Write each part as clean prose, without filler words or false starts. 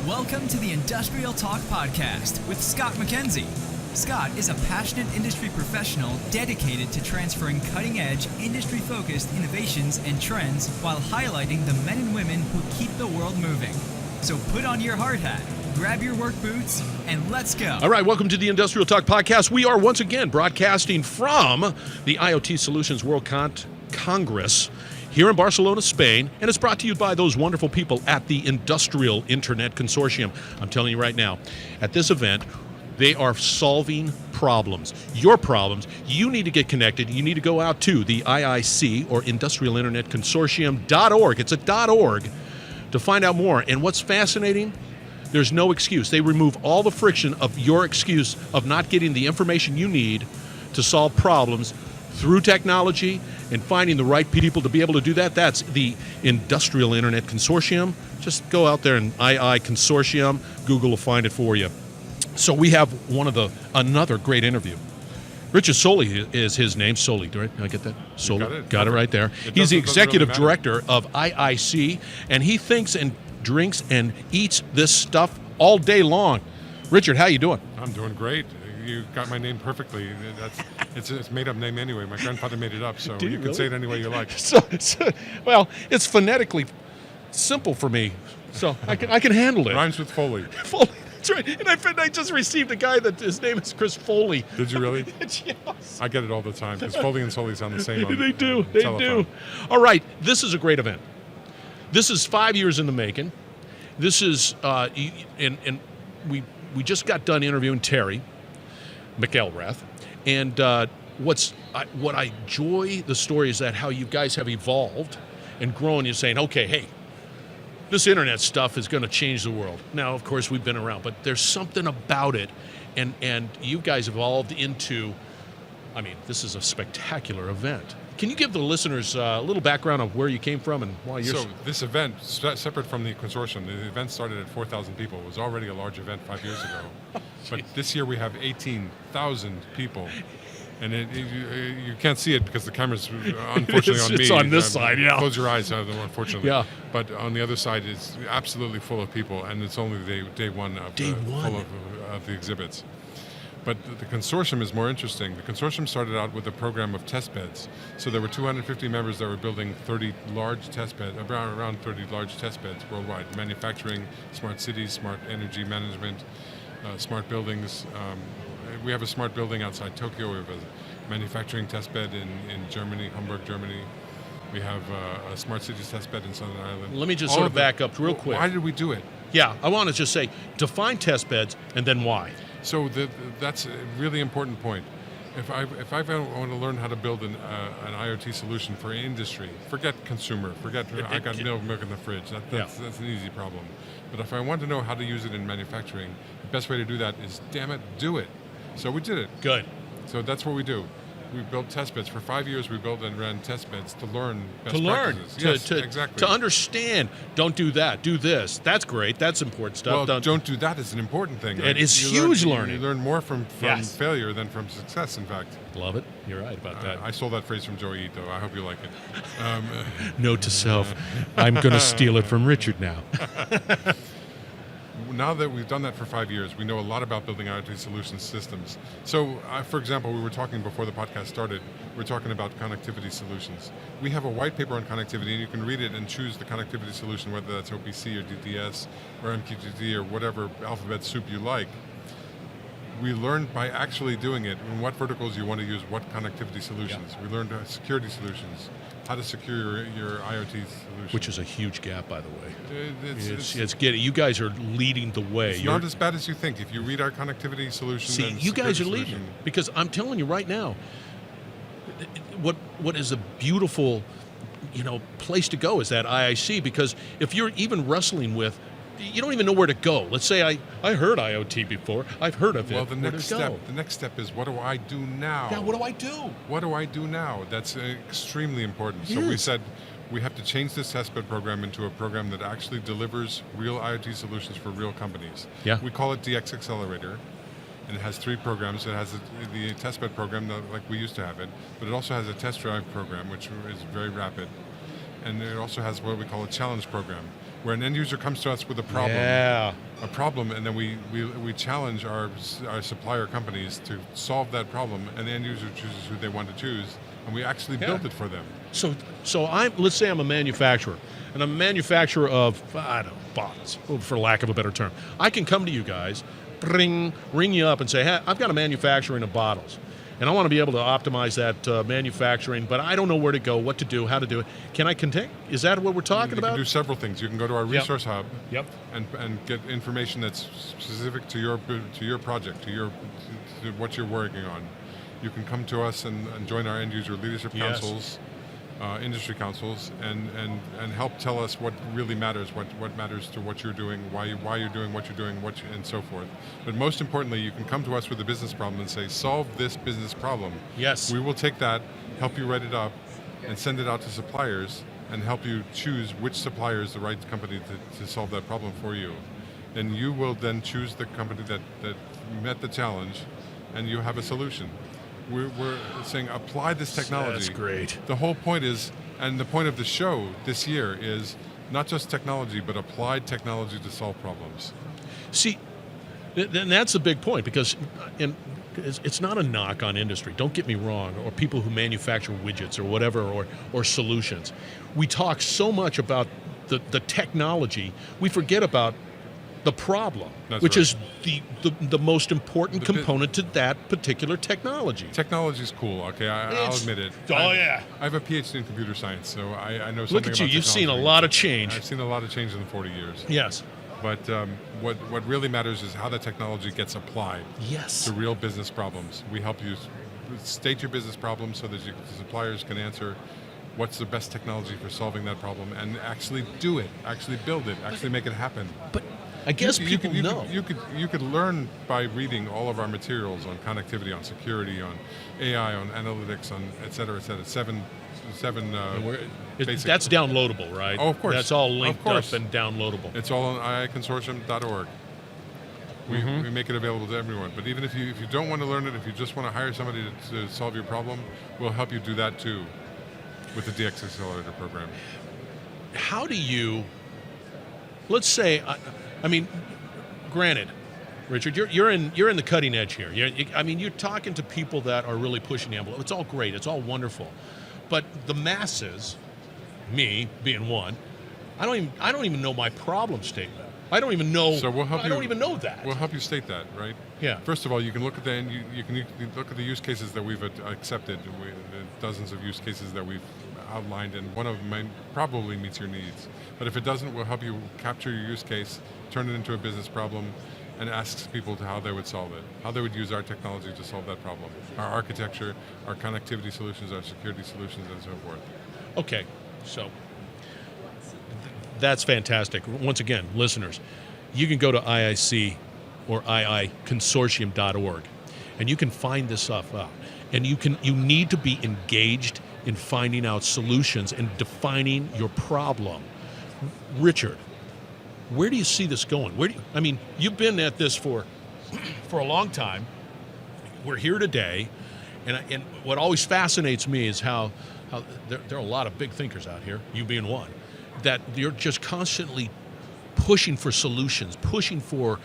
Welcome to the Industrial Talk Podcast with Scott McKenzie. Scott is a passionate industry professional dedicated to transferring cutting-edge, industry-focused innovations and trends while highlighting the men and women who keep the world moving. So put on your hard hat, grab your work boots, and let's go. All right, welcome to the Industrial Talk Podcast. We are once again broadcasting from the IoT Solutions World Congress here in Barcelona, Spain, and it's brought to you by those wonderful people at the Industrial Internet Consortium. I'm telling you right now, at this event, they are solving problems, your problems. You need to get connected. You need to go out to the IIC, or Industrial Internet Consortium.org. It's a .org to find out more. And what's fascinating, there's no excuse. They remove all the friction of your excuse of not getting the information you need to solve problems through technology and finding the right people to be able to do that. That's the Industrial Internet Consortium. Just go out there and II Consortium. Google will find it for you. So we have another great interview. Richard Soley is his name. Soley, right? Did I get that? Soley. Got it right there. He's the executive director of IIC, and he thinks and drinks and eats this stuff all day long. Richard, how you doing? I'm doing great. You got my name perfectly. It's a made-up name anyway. My grandfather made it up, so you can say it any way you like. Well, it's phonetically simple for me, so I can handle it. Rhymes with Foley. Foley, that's right. And I just received a guy that his name is Chris Foley. Did you really? Yes. I get it all the time because Foley and Soley sound the same. They do. All right, this is a great event. This is 5 years in the making. This is, and we just got done interviewing Terry McElrath, and what I enjoy the story is that how you guys have evolved and grown. You're saying, okay, hey, this internet stuff is going to change the world. Now, of course, we've been around, but there's something about it, and you guys evolved into. I mean, this is a spectacular event. Can you give the listeners a little background of where you came from and why you're... So this event, separate from the consortium, the event started at 4,000 people. It was already a large event 5 years ago. But this year we have 18,000 people. And you can't see it because the camera's unfortunately on me. It's on this side, yeah. Close your eyes, unfortunately. Yeah. But on the other side, it's absolutely full of people, and it's only day one of the exhibits. But the consortium is more interesting. The consortium started out with a program of test beds. So there were 250 members that were building 30 large test beds, around 30 large test beds worldwide. Manufacturing, smart cities, smart energy management, smart buildings. We have a smart building outside Tokyo. We have a manufacturing test bed in Germany, Hamburg, Germany. We have a smart cities test bed in Southern Ireland. Let me just sort of back up real quick. Why did we do it? Yeah, I want to just say, define test beds and then why. So that's a really important point. If I want to learn how to build an IoT solution for industry, forget consumer, I got milk in the fridge. That's an easy problem. But if I want to know how to use it in manufacturing, the best way to do that is, damn it, do it. So we did it. Good. So that's what we do. We built test beds. For 5 years, we built and ran test beds to learn best practices. Yes, exactly. To understand, don't do that, do this. That's great. That's important stuff. Well, don't do that is an important thing. Right? It is huge learning. You learn more from failure than from success, in fact. Love it. You're right about that. I stole that phrase from Joey Ito. I hope you like it. Note to self, I'm going to steal it from Richard now. Now that we've done that for 5 years, we know a lot about building IoT solution systems. So, for example, we were talking before the podcast started, we were talking about connectivity solutions. We have a white paper on connectivity, and you can read it and choose the connectivity solution, whether that's OPC or DTS or MQTT or whatever alphabet soup you like. We learned by actually doing it in what verticals you want to use what connectivity solutions. Yeah. We learned security solutions, how to secure your IoT solution. Which is a huge gap, by the way. It's getting. You guys are leading the way. It's not as bad as you think. If you read our connectivity solution, see, you guys are leading. Because I'm telling you right now, what is a beautiful, place to go is that IIC. Because if you're even wrestling with, you don't even know where to go. Let's say I heard IoT before. I've heard of it. Well, the next step is, what do I do now? Yeah, what do I do? What do I do now? That's extremely important. Yes. So we said we have to change this test bed program into a program that actually delivers real IoT solutions for real companies. Yeah. We call it DX Accelerator, and it has 3 programs. It has the test bed program like we used to have it, but it also has a test drive program, which is very rapid. and it also has what we call a challenge program, where an end user comes to us with a problem. A problem, and then we challenge our supplier companies to solve that problem, and the end user chooses who they want to choose, and we actually build it for them. So let's say I'm a manufacturer, and I'm a manufacturer of, I don't know, bottles, for lack of a better term. I can come to you guys, ring you up and say, hey, I've got a manufacturing of bottles, and I want to be able to optimize that manufacturing, but I don't know where to go, what to do, how to do it. Can I contact? Is that what we're talking about? You can do several things. You can go to our resource hub and get information that's specific to your project, to what you're working on. You can come to us and join our end user leadership councils, industry councils, and help tell us what really matters, what matters to what you're doing, why you're doing what you're doing, and so forth. But most importantly, you can come to us with a business problem and say, solve this business problem. Yes. We will take that, help you write it up, and send it out to suppliers, and help you choose which supplier is the right company to solve that problem for you. And you will then choose the company that met the challenge, and you have a solution. We're saying apply this technology. That's great. The whole point is, and the point of the show this year is not just technology, but applied technology to solve problems. See, then that's a big point, because it's not a knock on industry. Don't get me wrong, or people who manufacture widgets or whatever, or solutions. We talk so much about the technology, we forget about the problem, which is the most important component to that particular technology. Technology is cool, okay, I'll admit it. I have a PhD in computer science, so I know something about Look at you, you've seen a lot of change. I've seen a lot of change in the 40 years. Yes. But what really matters is how the technology gets applied to real business problems. We help you state your business problem so that the suppliers can answer what's the best technology for solving that problem, and actually do it, actually build it, actually make it happen. But I guess people know. You could learn by reading all of our materials on connectivity, on security, on AI, on analytics, on et cetera, et cetera. Seven basic. That's downloadable, right? Oh, of course. That's all linked up and downloadable. It's all on iiconsortium.org. We make it available to everyone. But even if you don't want to learn it, if you just want to hire somebody to solve your problem, we'll help you do that too with the DX Accelerator program. How do you, let's say, I mean, granted, Richard, you're in the cutting edge here. You're talking to people that are really pushing the envelope. It's all great. It's all wonderful. But the masses, me being one, I don't even know my problem statement. I don't even know. So we'll help you. I don't even know that. We'll help you state that, right? Yeah. First of all, you can look at you can look at the use cases that we've accepted. Dozens of use cases that we've outlined, and one of them probably meets your needs. But if it doesn't, we'll help you capture your use case, turn it into a business problem, and ask people how they would solve it, how they would use our technology to solve that problem, our architecture, our connectivity solutions, our security solutions, and so forth. Okay, so that's fantastic. Once again, listeners, you can go to IIC or iiconsortium.org, and you can find this stuff out. And you need to be engaged in finding out solutions and defining your problem. Richard, where do you see this going? You've been at this for a long time. We're here today, and what always fascinates me is how there are a lot of big thinkers out here, you being one, that you're just constantly pushing for solutions, pushing for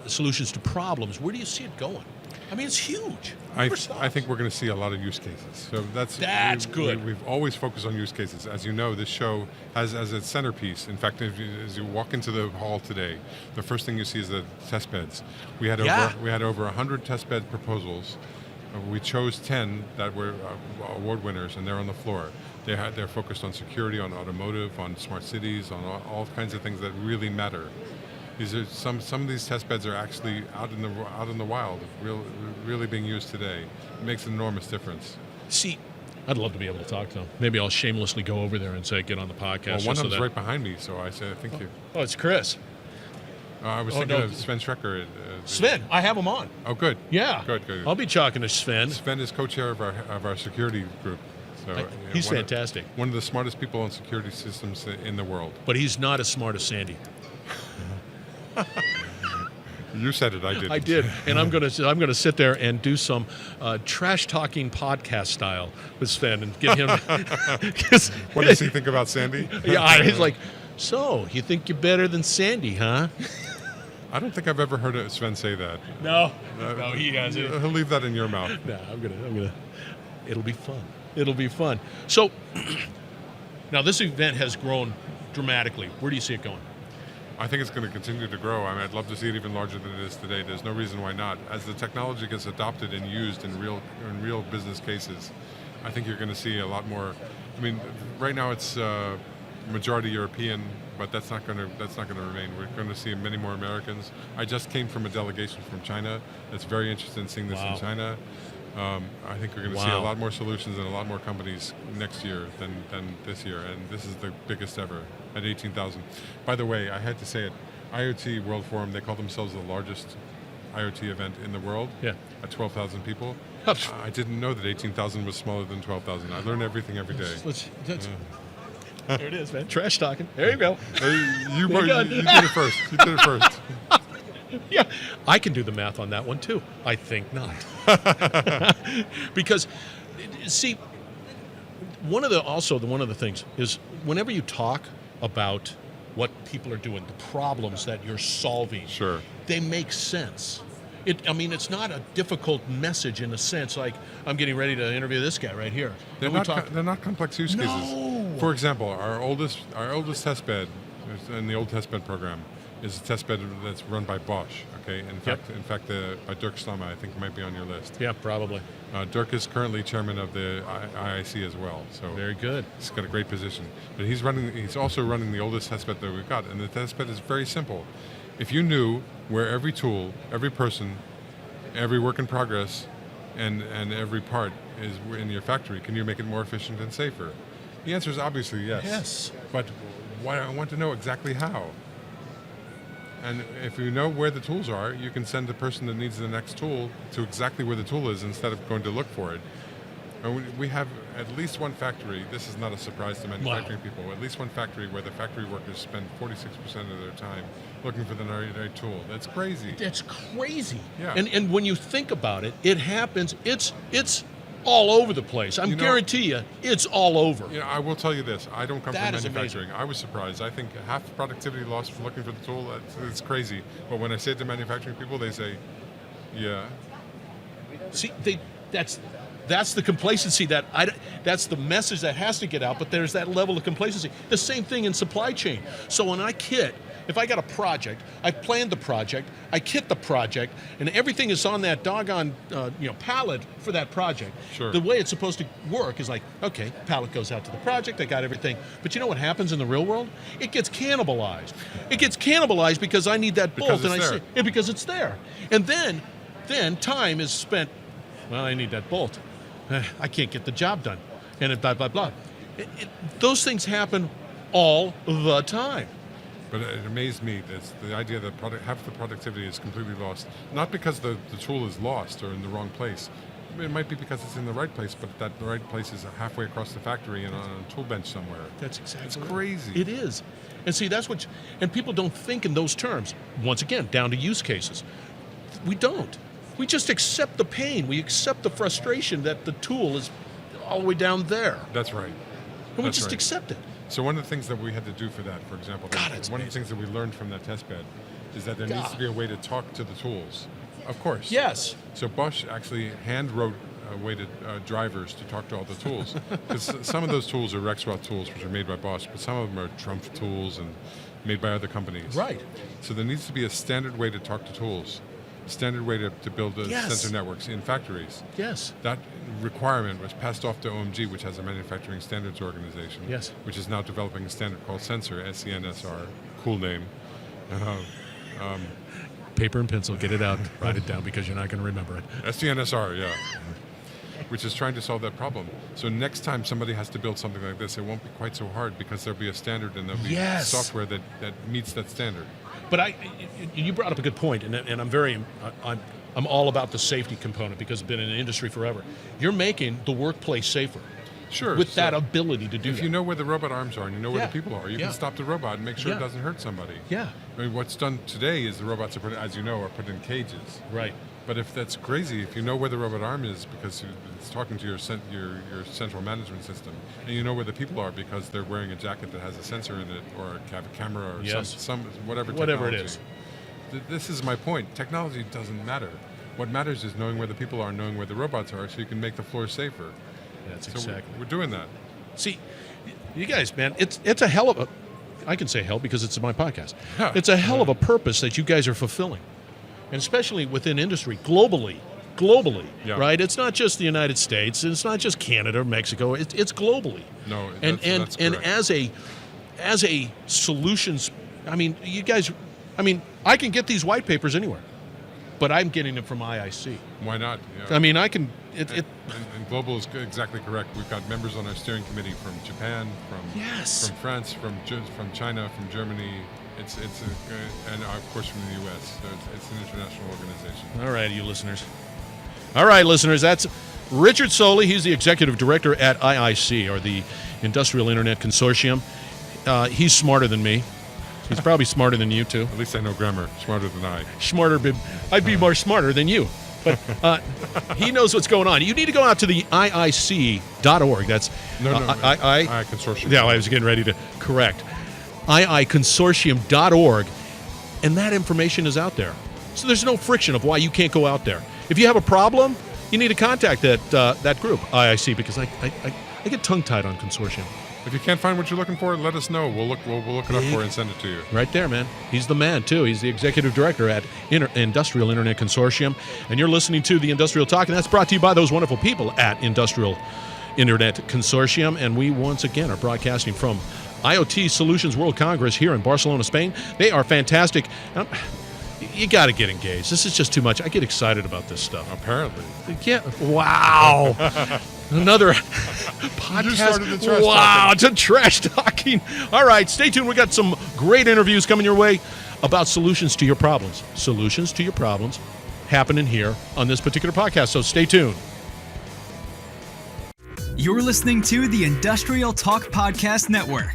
solutions to problems. Where do you see it going? I mean, it's huge. I think we're going to see a lot of use cases. So that's good. We've always focused on use cases. As you know, this show has as its centerpiece. In fact, as you walk into the hall today, the first thing you see is the test beds. We had over 100 test bed proposals. We chose 10 that were award winners, and they're on the floor. They're focused on security, on automotive, on smart cities, on all kinds of things that really matter. These are some of these test beds are actually out in the wild, really being used today. It makes an enormous difference. See, I'd love to be able to talk to them. Maybe I'll shamelessly go over there and say, get on the podcast. Well, one of them's right behind me, so I said, thank you. Oh, it's Chris. I was thinking of Sven Schrecker. Sven, I have him on. Oh, good. Yeah. Good. I'll be talking to Sven. Sven is co-chair of our security group. So he's fantastic. One of the smartest people on security systems in the world. But he's not as smart as Sandy. You said it, I didn't. I did, and I'm gonna sit there and do some trash talking podcast style with Sven and give him. What does he think about Sandy? Yeah, he's like, so you think you're better than Sandy, huh? I don't think I've ever heard Sven say that. No, he hasn't. He'll leave that in your mouth. No, I'm gonna. It'll be fun. It'll be fun. So, now this event has grown dramatically. Where do you see it going? I think it's going to continue to grow. I mean, I'd love to see it even larger than it is today. There's no reason why not. As the technology gets adopted and used in real business cases, I think you're going to see a lot more. I mean, right now it's majority European, but that's not going to remain. We're going to see many more Americans. I just came from a delegation from China that's very interested in seeing this in China. I think we're going to see a lot more solutions and a lot more companies next year than this year, and this is the biggest ever at 18,000. By the way, I had to say it, IoT World Forum, they call themselves the largest IoT event in the world at 12,000 people. I didn't know that 18,000 was smaller than 12,000. I learn everything every day. There it is, man. Trash talking. There you go. You did it first. You did it first. Yeah, I can do the math on that one too. I think not. Because, see, one of the things is whenever you talk about what people are doing, the problems that you're solving, sure, they make sense. It's not a difficult message in a sense. Like I'm getting ready to interview this guy right here. They're not complex use cases. No. For example, our oldest test bed in the old test bed program is a test bed that's run by Bosch. Okay, in fact, by Dirk Slama, I think might be on your list. Yeah, probably. Dirk is currently chairman of the IIC as well. So very good. He's got a great position. But he's also running the oldest test bed that we've got, and the test bed is very simple. If you knew where every tool, every person, every work in progress, and every part is in your factory, can you make it more efficient and safer? The answer is obviously yes. Yes. But I want to know exactly how. And if you know where the tools are, you can send the person that needs the next tool to exactly where the tool is instead of going to look for it. And we have at least one factory, this is not a surprise to manufacturing people, at least one factory where the factory workers spend 46% of their time looking for the right tool. That's crazy. That's crazy. Yeah. And when you think about it, it happens, it's all over the place. I'm guarantee you, it's all over. I will tell you this. I don't come from manufacturing. Amazing. I was surprised. I think half the productivity lost from looking for the tool, it's crazy. But when I say it to manufacturing people, they say, yeah. See, that's the complacency that's the message that has to get out, but there's that level of complacency. The same thing in supply chain. So when I kit, if I got a project, I planned the project, I kit the project, and everything is on that doggone pallet for that project. Sure. The way it's supposed to work is like, okay, pallet goes out to the project, I got everything. But you know what happens in the real world? It gets cannibalized. It gets cannibalized because I need that bolt, because it's there. And then time is spent. Well, I need that bolt. I can't get the job done, and blah blah blah. Those things happen all the time. But it amazed me that the idea that half the productivity is completely lost, not because the tool is lost or in the wrong place. It might be because it's in the right place, but the right place is halfway across the factory and on a tool bench somewhere. That's exactly. It's crazy. It is, and see and people don't think in those terms. Once again, down to use cases. We don't. We just accept the pain. We accept the frustration that the tool is all the way down there. That's right. And we just accept it. So one of the things that we had to do for that, for example, one of the things that we learned from that test bed is that there needs to be a way to talk to the tools. Of course. Yes. So Bosch actually hand wrote drivers to talk to all the tools. Because some of those tools are Rexroth tools, which are made by Bosch, but some of them are Trumpf tools and made by other companies. Right. So there needs to be a standard way to talk to tools. Standard way to build the sensor networks in factories. Yes. That requirement was passed off to OMG, which has a manufacturing standards organization, which is now developing a standard called Sensor, SCNSR, cool name. Paper and pencil, get it out, write it down because you're not going to remember it. SCNSR, yeah. Which is trying to solve that problem. So next time somebody has to build something like this, it won't be quite so hard because there'll be a standard and there'll be software that meets that standard. But you brought up a good point, and I'm all about the safety component because I've been in the industry forever. You're making the workplace safer. Sure. with that ability to do If that. you know where the robot arms are and you know where Yeah. the people are, you Yeah. can stop the robot and make sure Yeah. it doesn't hurt somebody. Yeah. I mean, what's done today is the robots are put, as you know, are put in cages. Right. But if that's crazy, if you know where the robot arm is because it's talking to your central management system, and you know where the people are because they're wearing a jacket that has a sensor in it or have a camera or Yes. some whatever Whatever it technology. is. This is my point. Technology doesn't matter. What matters is knowing where the people are, knowing where the robots are, so you can make the floor safer. That's So exactly. we're doing that. See, you guys, man, it's a hell of a. I can say hell because it's my podcast. Yeah. It's a hell of a purpose that you guys are fulfilling, and especially within industry, globally, Yeah. right? It's not just the United States. It's not just Canada or Mexico. It's globally. No, and that's and correct. as a solutions, I mean, you guys, I mean, I can get these white papers anywhere, but I'm getting them from IIC. Why not? Yeah. I mean, I can. It And global is exactly correct. We've got members on our steering committee from Japan, Yes. from France, from China, from Germany. And of course from the U.S. So it's an international organization. All right, you listeners. All right, listeners, that's Richard Soley. He's the executive director at IIC, or the Industrial Internet Consortium. He's smarter than me. He's probably smarter than you, too. At least I know grammar, smarter than I. I'd be more smarter than you. But he knows what's going on. You need to go out to the IIC.org. That's I consortium. Yeah, I was getting ready to correct. IIconsortium.org, and that information is out there. So there's no friction of why you can't go out there. If you have a problem, you need to contact that group, IIC, because I get tongue-tied on consortium. If you can't find what you're looking for, let us know. We'll look it up for you and send it to you. Right there, man. He's the man, too. He's the executive director at Industrial Internet Consortium. And you're listening to the Industrial Talk, and that's brought to you by those wonderful people at Industrial Internet Consortium. And we, once again, are broadcasting from IoT Solutions World Congress here in Barcelona, Spain. They are fantastic. You got to get engaged. This is just too much. I get excited about this stuff. Apparently. Wow. Another podcast. You started the trash wow, talking. to trash talking. All right, stay tuned. We got some great interviews coming your way about solutions to your problems. Solutions to your problems happening here on this particular podcast. So stay tuned. You're listening to the Industrial Talk Podcast Network.